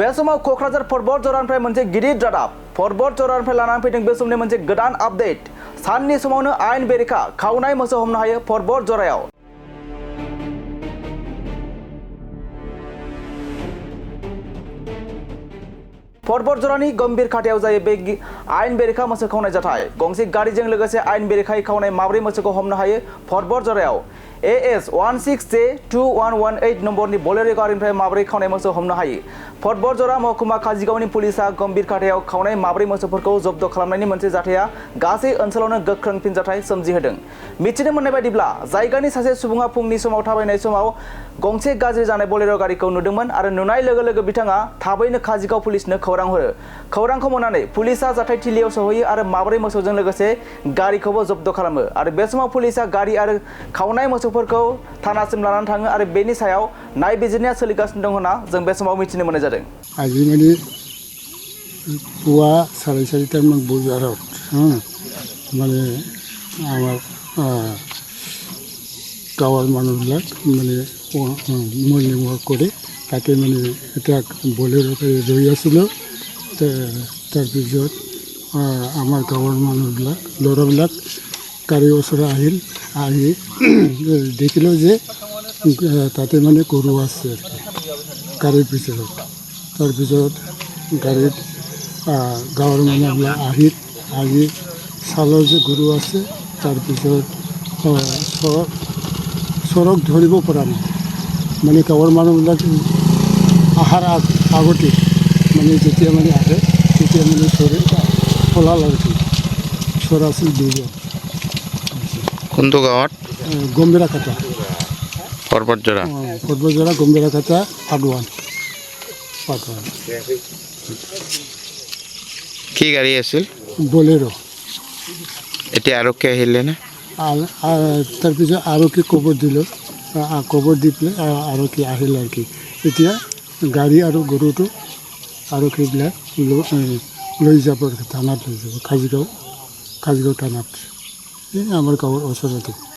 बे समाव क'क्राझार पर्बत जरानिफ्राय मोनसे गिदिर रादाब पर्बत जरानिफ्राय लानानै फैदों बे समनि मोनसे गोदान आपडेट साननि समावनो आयेन बेरेखा खावनाय मोसौ हमनो हायो पर्बत जरायाव पर्बत जरानि गम्भीर खाथियाव जायो बे आयेन बेरेखा मोसौ खावनाय जाथाय गंसे गारिजों लोगोसे आयेन बेरेखायै खावनाय माब्रै मोसौखौ हमनो हायो पर्बत जरायाव AS 16J2118 नम्बरनि बोलेरो गारिनिफ्राय माब्रै खावनाय मोसौ हमनो हायो पर्बत जरा महकुमा काजिगावनि पुलिसा गम्भीर खाथियाव खावनाय माब्रै मोसौफोरखौ जब्द खालामनायनि मोनसे जाथाया गासै ओनसोलावनो गोख्रों फिनजाथाय सोमजिहोदों मिथिनो मोननाय बायदिब्ला जायगानि सासे सुबुङा फुंनि समाव थाबायनाय समाव गंसे गाज्रि जानाय बोलेरो गारिखौ नुदोंमोन आरो नुनाय लोगो लोगो बिथाङा थाबैनो काजिगाव पुलिसनो खौरां हरो खौरांखौ मोननानै पुलिसा जाथायथिलियाव सहैयो आरो माब्रै मोसौजों लोगोसे गारिखौबो जब्द खालामो आरो बे समाव पुलिसा गारि आरो खावनाय मोसौफोरखौ थानासिम लानानै थाङो आरो बेनि सायाव नायबिजिरनाया सोलिगासिनो दं होनना जों बे समाव मिथिनो मोननाय जादों আজি মানে পুৱা 4:30টামান বজাত মানে আমাৰ গাঁৱৰ মানুহবিলাক মানে মৰ্ণিং ৱাক কৰে তাতে মানে এটা বলেৰো ৰৈ আছিলোঁ তাৰপিছত আমাৰ গাঁৱৰ মানুহবিলাক ল'ৰাবিলাক গাড়ীৰ ওচৰত আহিল আহি দেখিলোঁ যে তাতে মানে গৰু আছে গাড়ীৰ পিছৰত তাৰপিছত গাড়ীত গাঁৱৰ মানুহবিলাক আহি চালৰ যে গৰু আছে তাৰপিছত চৰক ধৰিব পৰা নাই মানে গাঁৱৰ মানুহবিলাক অহাৰ আগতে মানে যেতিয়া মানে আহে তেতিয়া মানে চৰে পলাল আৰু চৰ আছিল দুজন কোনটো গাঁৱত গম্ভীৰাখাতা पर्बत जरा গম্ভীৰাখাতা পাটৱান কি গাড়ী আছিল বলেৰো এতিয়া আৰক্ষী আহিলে না তাৰপিছত আৰক্ষী খবৰ দিলোঁ খবৰ দি পেলাই আৰক্ষী আহিল আৰু কি এতিয়া গাড়ী আৰু গৰুটো আৰক্ষীবিলাক লৈ যাব থানাত লৈ যাব কাজিগাঁও থানাত এই আমাৰ গাঁৱৰ ওচৰতে